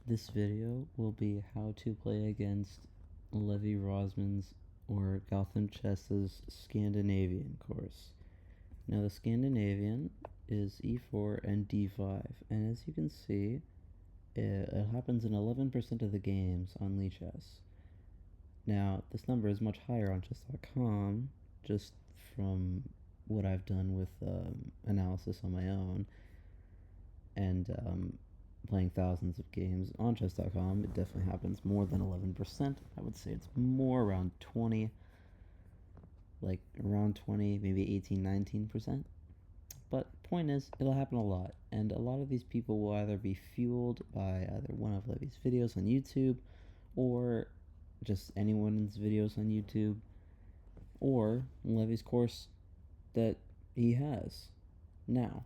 This video will be how to play against Levy Rosman's or Gotham Chess's Scandinavian course. Now the Scandinavian is e4 and d5, and as you can see, it happens in 11% of the games on Chess. Now this number is much higher on chess.com, just from what I've done with analysis on my own, and playing thousands of games on chess.com, it definitely happens more than 11%. I would say it's more around 20, like around 20, maybe 18, 19%. But point is, it'll happen a lot, and a lot of these people will either be fueled by either one of Levy's videos on YouTube, or just anyone's videos on YouTube, or Levy's course that he has. Now,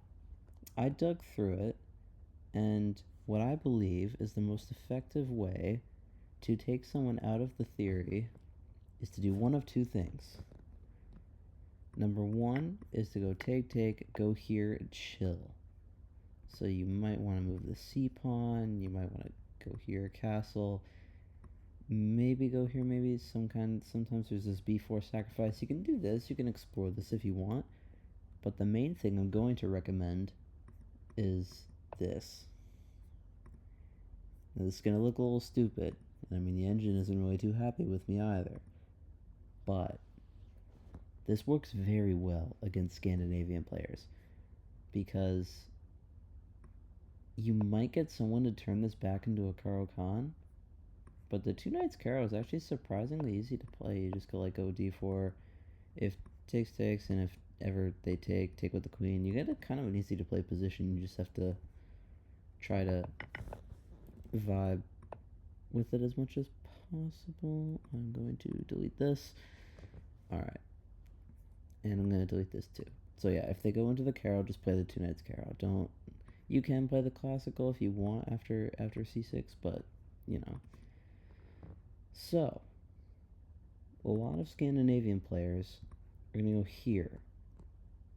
I dug through it, and what I believe is the most effective way to take someone out of the theory is to do one of two things. Number one is to go take, go here, and chill. So you might want to move the c pawn, you might want to go here, castle, maybe go here, maybe sometimes there's this b4 sacrifice. You can do this, you can explore this if you want, but the main thing I'm going to recommend is this. Now, this is going to look a little stupid. I mean, the engine isn't really too happy with me either. But this works very well against Scandinavian players, because you might get someone to turn this back into a Caro Kann, but the two knights Caro is actually surprisingly easy to play. You just go like go d4, if takes, and if ever they take with the queen. You get a kind of an easy to play position. You just have to try to vibe with it as much as possible. I'm going to delete this. Alright. And I'm going to delete this too. So yeah, if they go into the Caro, just play the two knights Caro. Don't... You can play the classical if you want after c6, but, you know. So, a lot of Scandinavian players are going to go here.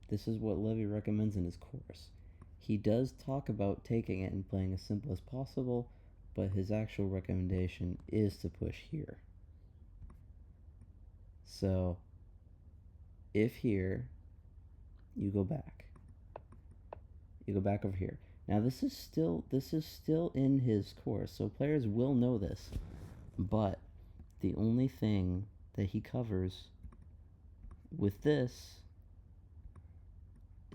This is what Levy recommends in his course. He does talk about taking it and playing as simple as possible, but his actual recommendation is to push here. So, if here, you go back. You go back over here. Now this is still in his course, so players will know this. But the only thing that he covers with this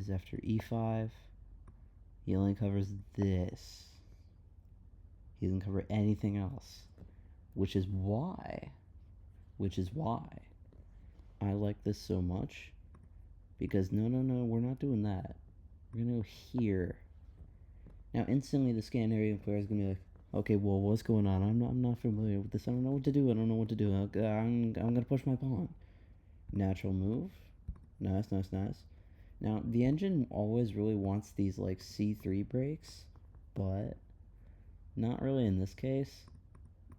is after e5, he only covers this. He doesn't cover anything else, which is why I like this so much, because no, we're not doing that. We're gonna go here. Now instantly the Scandinavian player is gonna be like, okay, well, what's going on? I'm not familiar with this. I don't know what to do. I'm gonna push my pawn. Natural move. Nice. Now the engine always really wants these like c3 breaks, but not really in this case.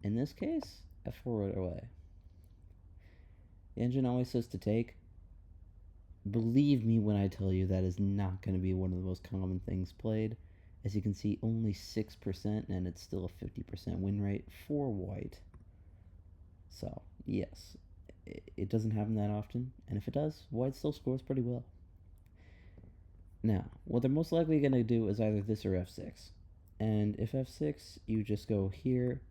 In this case, f4 right away. The engine always says to take. Believe me when I tell you that is not going to be one of the most common things played. As you can see, only 6%, and it's still a 50% win rate for white. So, yes, it doesn't happen that often, and if it does, white still scores pretty well. Now, what they're most likely going to do is either this or f6. And if f6, you just go here,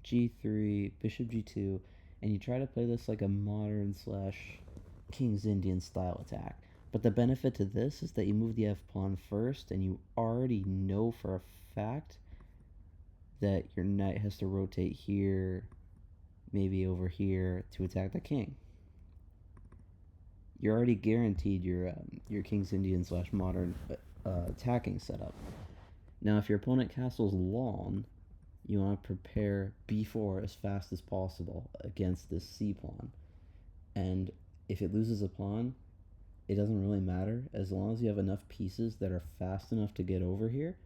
g3, bishop g2, and you try to play this like a modern / King's Indian style attack. But the benefit to this is that you move the f-pawn first, and you already know for a fact that your knight has to rotate here, maybe over here, to attack the king. You're already guaranteed your King's Indian / modern attacking setup. Now, if your opponent castles long, you want to prepare b4 as fast as possible against this c-pawn. And if it loses a pawn, it doesn't really matter. As long as you have enough pieces that are fast enough to get over here,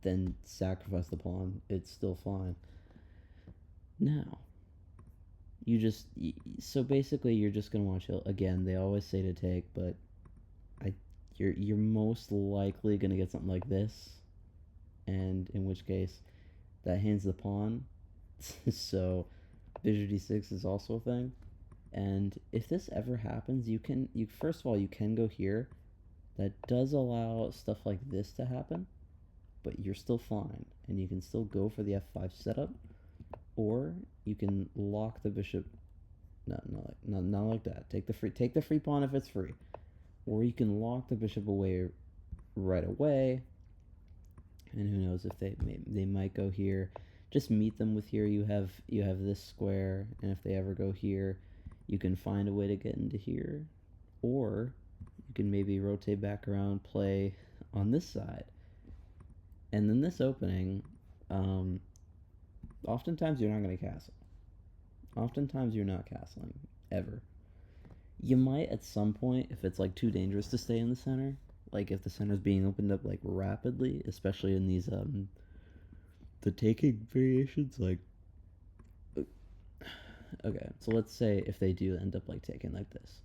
then sacrifice the pawn. It's still fine. Now, so basically you're just going to want to chill. Again, they always say to take, but you're most likely going to get something like this, and in which case that hands the pawn. So bishop d6 is also a thing. And if this ever happens, you first of all, you can go here. That does allow stuff like this to happen, but you're still fine, and you can still go for the f5 setup, or you can lock the bishop. No, not like that. Take the free pawn if it's free, or you can lock the bishop away right away. And who knows if they might go here. Just meet them with here. You have this square, and if they ever go here, you can find a way to get into here, or you can maybe rotate back around, play on this side, and then this opening. Oftentimes you're not going to castle. Oftentimes you're not castling ever. You might at some point if it's like too dangerous to stay in the center. Like if the center is being opened up like rapidly, especially in these the taking variations, like okay, so let's say if they do end up like taking like this.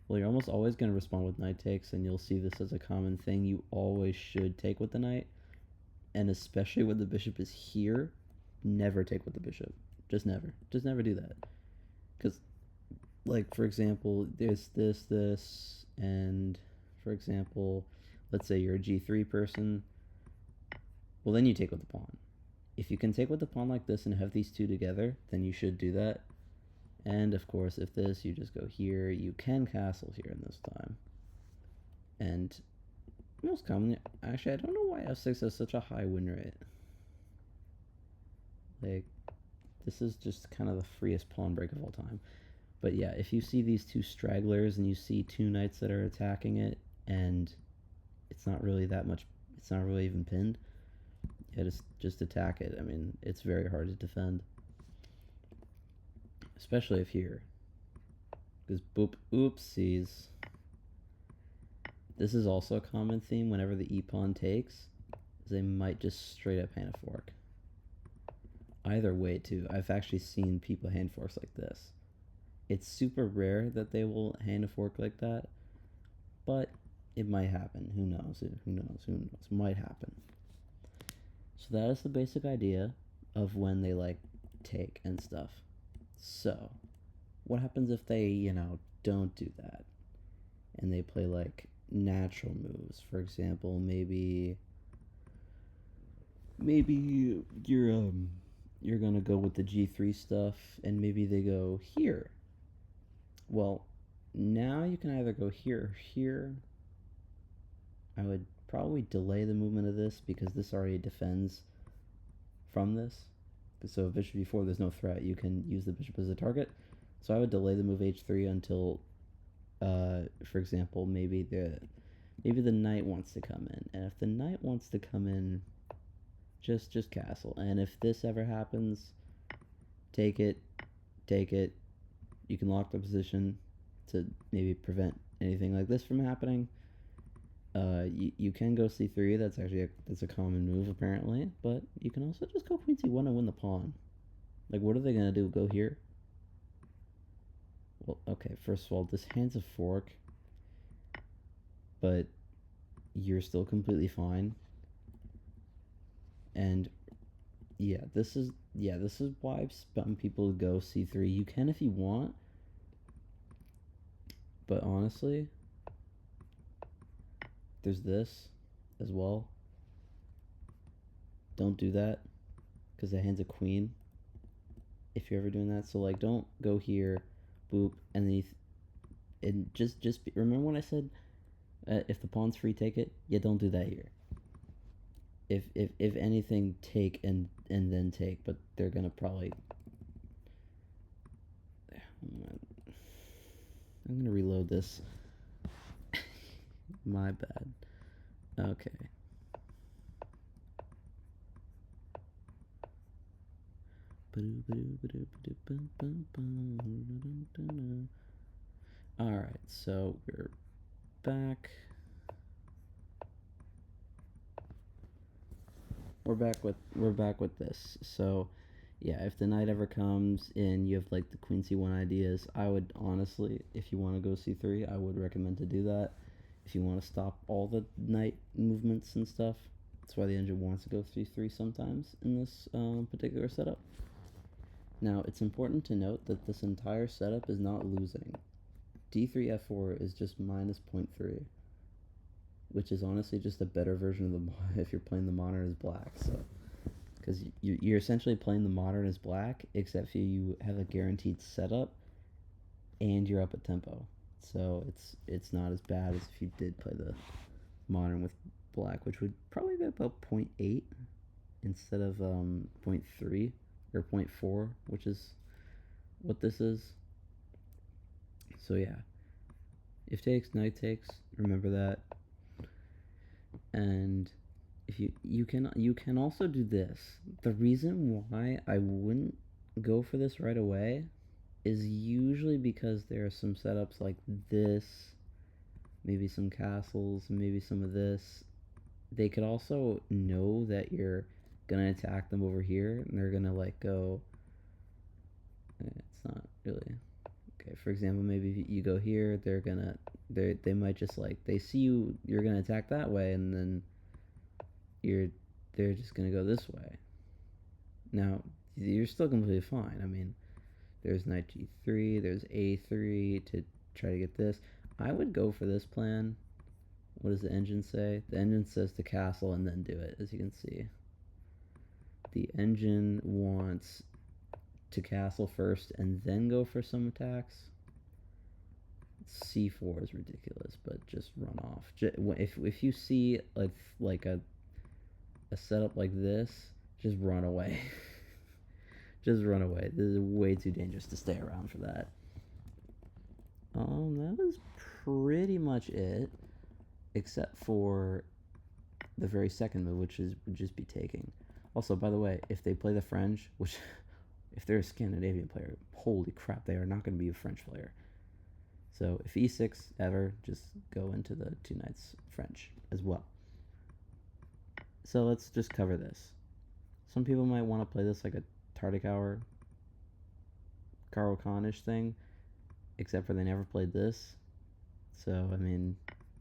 Well, you're almost always going to respond with knight takes, and you'll see this as a common thing. You always should take with the knight, and especially when the bishop is here, never take with the bishop. Just never do that. Because, like, for example, there's this, and for example, let's say you're a g3 person. Well, then you take with the pawn. If you can take with the pawn like this and have these two together, then you should do that. And of course, if this, you just go here. You can castle here in this time. And most commonly, actually, I don't know why f6 has such a high win rate. Like, this is just kind of the freest pawn break of all time. But yeah, if you see these two stragglers and you see two knights that are attacking it, and it's not really that much, it's not really even pinned, yeah, just attack it. I mean, it's very hard to defend. Especially if here. Because boop, oopsies. This is also a common theme whenever the e-pawn takes, is they might just straight up hand a fork. Either way, too. I've actually seen people hand forks like this. It's super rare that they will hand a fork like that, but it might happen. Who knows? Who knows? Might happen. So that is the basic idea of when they like take and stuff. So, what happens if they, don't do that? And they play like natural moves. For example, maybe you're gonna go with the g3 stuff, and maybe they go here. Well, now you can either go here or here. I would probably delay the movement of this because this already defends from this. So if bishop e4, there's no threat. You can use the bishop as a target. So I would delay the move h3 until, for example, maybe the knight wants to come in. And if the knight wants to come in, just castle. And if this ever happens, take it. You can lock the position to maybe prevent anything like this from happening. You can go c3. That's a common move apparently, but you can also just go queen c1 and win the pawn. Like, what are they gonna do? Go here? Well, okay. First of all, this hand's a fork, but you're still completely fine. And yeah, this is why some people go c3. You can if you want, but honestly, there's this as well. Don't do that because the hand's a queen if you're ever doing that. So like, don't go here, boop, and then just remember when I said if the pawn's free, take it. Yeah, don't do that here. If anything, take and then take, but they're gonna probably. I'm gonna reload this. My bad. Okay. Alright, so we're back. We're back with this. So yeah, if the knight ever comes in, you have like the queen c1 ideas. I would honestly, if you want to go c3, I would recommend to do that. If you want to stop all the knight movements and stuff, That's why the engine wants to go 3-3 sometimes in this particular setup. Now, it's important to note that this entire setup is not losing. D3 F4 is just minus 0.3, which is honestly just a better version of the if you're playing the modern as black. So, because you're essentially playing the modern as black, except you have a guaranteed setup, and you're up at tempo. So it's not as bad as if you did play the modern with black, which would probably be about 0.8 instead of 0.3 or 0.4, which is what this is. So yeah, if takes, knight takes, remember that. And if you can also do this. The reason why I wouldn't go for this right away is usually because there are some setups like this, maybe some castles, maybe some of this. They could also know that you're gonna attack them over here, and they're gonna like go. It's not really okay. For example, maybe if you go here, they might just like they see you're gonna attack that way, and then they're just gonna go this way. Now you're still completely fine. I mean, there's knight g3, there's a3 to try to get this. I would go for this plan. What does the engine say? The engine says to castle and then do it, as you can see. The engine wants to castle first and then go for some attacks. C4 is ridiculous, but just run off. If you see like a setup like this, just run away. Just run away. This is way too dangerous to stay around for that. That was pretty much it, except for the very second move, which would just be taking. Also, by the way, if they play the French, which if they're a Scandinavian player, holy crap, they are not going to be a French player. So if e6 ever, just go into the two knights French as well. So let's just cover this. Some people might want to play this like a Tartakower, Caro-Kann-ish thing, except for they never played this. So, I mean,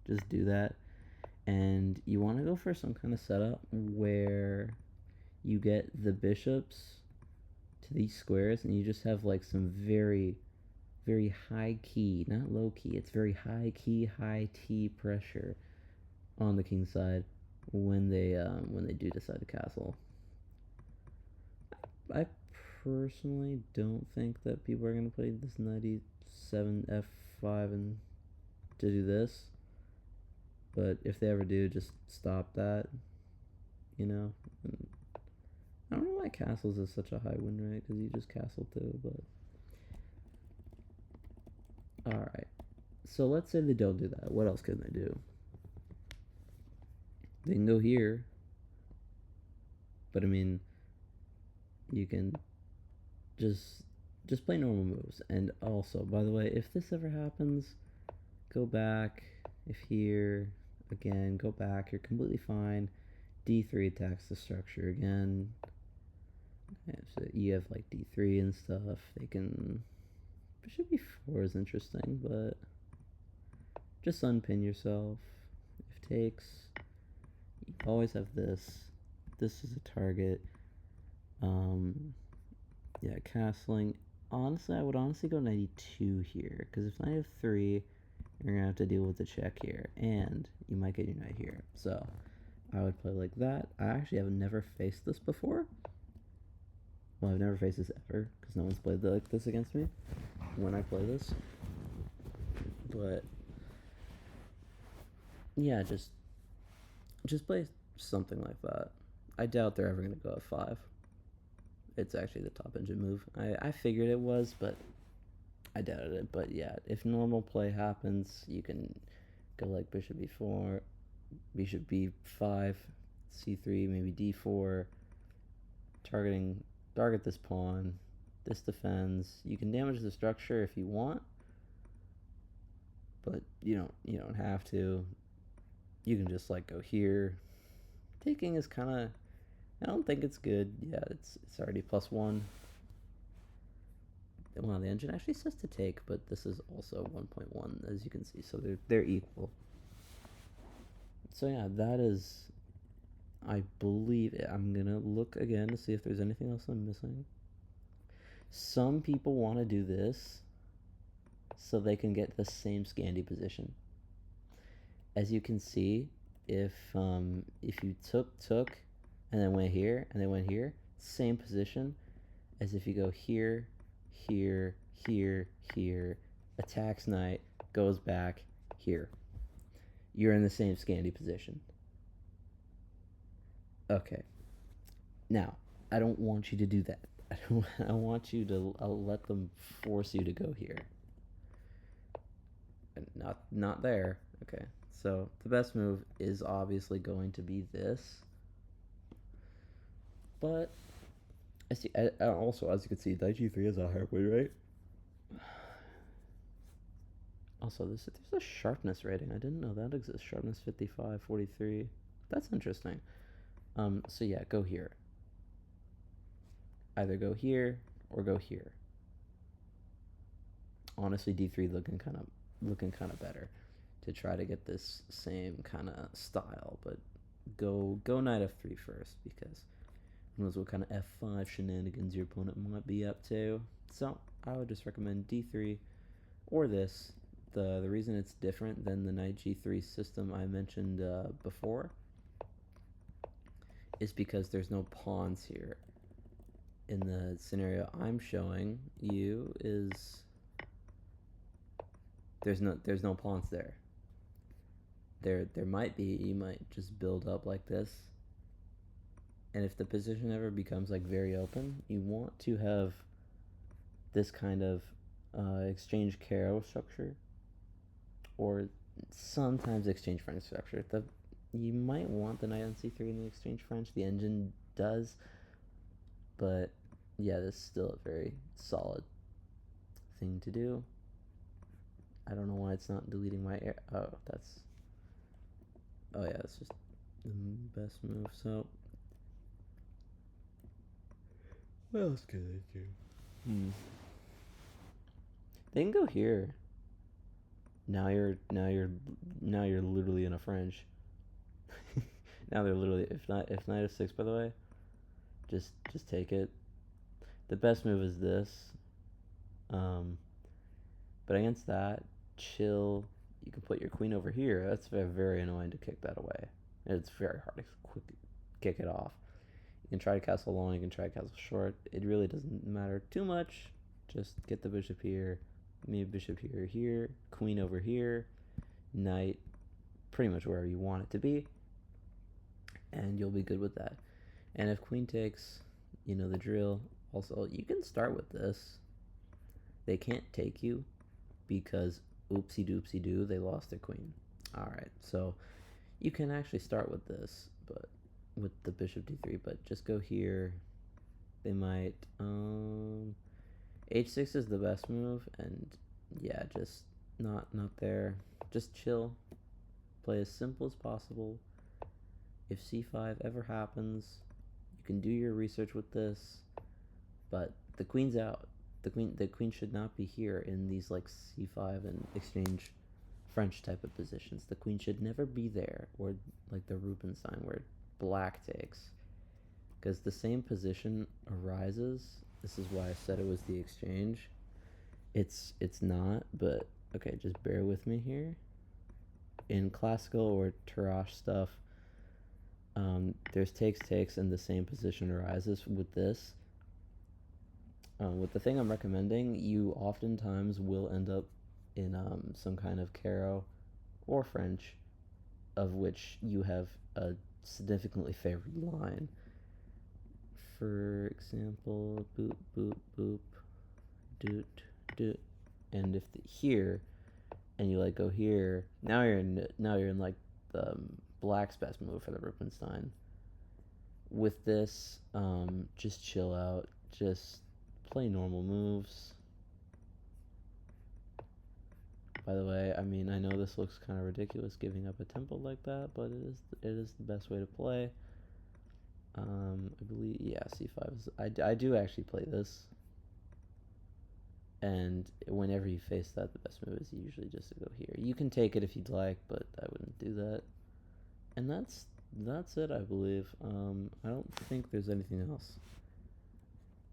just do that. And you want to go for some kind of setup where you get the bishops to these squares and you just have like some very, very high key, not low key, it's very high key, high T pressure on the king side when they do decide to castle. I personally don't think that people are going to play this knight e7 f5 and to do this, but if they ever do, just stop that, you know. And I don't know why castles is such a high win rate, because you just castle too, but alright, so let's say they don't do that. What else can they do? They can go here, but I mean, you can just play normal moves. And also, by the way, if this ever happens, go back. If here, again, go back. You're completely fine. D3 attacks the structure again. Okay, so you have like D3 and stuff. They can. Bishop E4 is interesting, but just unpin yourself. If takes, you always have this. This is a target. Yeah, castling. Honestly, I would honestly go 92 here, because if knight f3, you're gonna have to deal with the check here, and you might get your knight here. So I would play like that. I actually have never faced this before. Well, I've never faced this ever, because no one's played like this against me when I play this. But yeah, just play something like that. I doubt they're ever gonna go f5. It's actually the top engine move. I figured it was, but I doubted it. But yeah, if normal play happens, you can go like bishop e4, bishop b5, c3, maybe d4, target this pawn. This defends. You can damage the structure if you want, but you don't have to. You can just like go here. Taking is kind of, I don't think it's good. Yeah, it's already +1. Well, the engine actually says to take, but this is also 1.1, as you can see, so they're equal. So yeah, that is I believe it. I'm gonna look again to see if there's anything else I'm missing. Some people want to do this so they can get the same Scandi position. As you can see, if you took and then went here and then went here, same position as if you go here, here, here, here, attacks knight, goes back here. You're in the same Scandi position. Okay. Now, I don't want you to do that. I want you to. I'll let them force you to go here. Not there. Okay. So the best move is obviously going to be this. But I see. Also, as you can see, knight g3 is a halfway, right? Also, there's a sharpness rating. I didn't know that exists. Sharpness 55, 43. That's interesting. So yeah, go here. Either go here or go here. Honestly, d3 looking kind of better to try to get this same kind of style, but go knight f3 first, because who knows what kind of f5 shenanigans your opponent might be up to. So I would just recommend d3 or this. The reason it's different than the knight g3 system I mentioned before is because there's no pawns here. In the scenario I'm showing you is there's no pawns there. There might be. You might just build up like this, and if the position ever becomes like very open, you want to have this kind of exchange Caro structure, or sometimes exchange French structure. You might want the knight on c3 in the exchange French. The engine does, but yeah, this is still a very solid thing to do. I don't know why it's not deleting my air. Oh, yeah, that's just the best move. So what else can I do? They can go here. Now you're literally in a French. Now they're literally, if knight f6, by the way, just take it. The best move is this. But against that, chill. You can put your queen over here. That's very annoying to kick that away. It's very hard to kick it off. You can try to castle long, you can try to castle short. It really doesn't matter too much. Just get the bishop here, maybe bishop here, queen over here, knight pretty much wherever you want it to be, and you'll be good with that. And if queen takes, you know the drill. Also, you can start with this. They can't take you because oopsie doopsie doo, they lost their queen. Alright, so you can actually start with this, but with the bishop d3, but just go here. They might h6 is the best move, and yeah, just not there. Just chill. Play as simple as possible. If c5 ever happens, you can do your research with this, but the queen's out. The queen should not be here in these like c5 and exchange French type of positions. The queen should never be there, or like the Rubinstein where black takes, because the same position arises. This is why I said it was the exchange. It's not, but okay, just bear with me here. In classical or Tarrasch stuff, there's takes, and the same position arises with this. With the thing I'm recommending, you oftentimes will end up in some kind of Caro or French, of which you have a significantly favored line. For example, boop, boop, boop, doot, doot, and if here, and you like go here, now you're in like the black's best move for the Rubinstein. With this, just chill out, just play normal moves. By the way, I mean, I know this looks kind of ridiculous giving up a tempo like that, but it is the best way to play. I believe, yeah, c5 is, I do actually play this, and whenever you face that, the best move is usually just to go here. You can take it if you'd like, but I wouldn't do that. And that's that's it, I believe. I don't think there's anything else.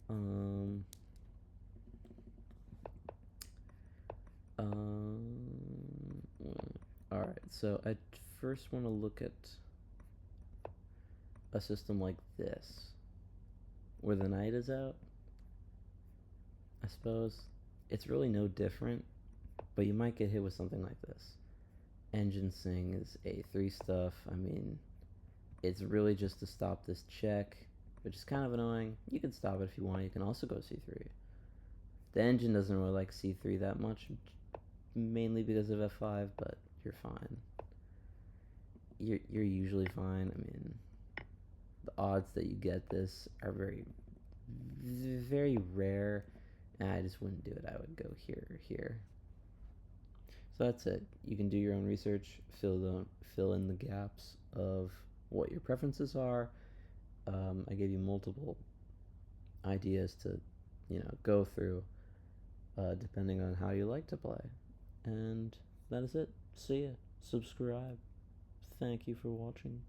Um, Alright, so I first want to look at a system like this, where the knight is out, I suppose. It's really no different, but you might get hit with something like this. Engine Sing is A3 stuff. I mean, it's really just to stop this check, which is kind of annoying. You can stop it if you want. You can also go C3. The engine doesn't really like C3 that much, mainly because of F5, but you're fine. You're usually fine. I mean, the odds that you get this are very, very rare, and I just wouldn't do it. I would go here or here. So that's it. You can do your own research, fill in the gaps of what your preferences are. I gave you multiple ideas to, go through, depending on how you like to play. And that is it. See ya. Subscribe. Thank you for watching.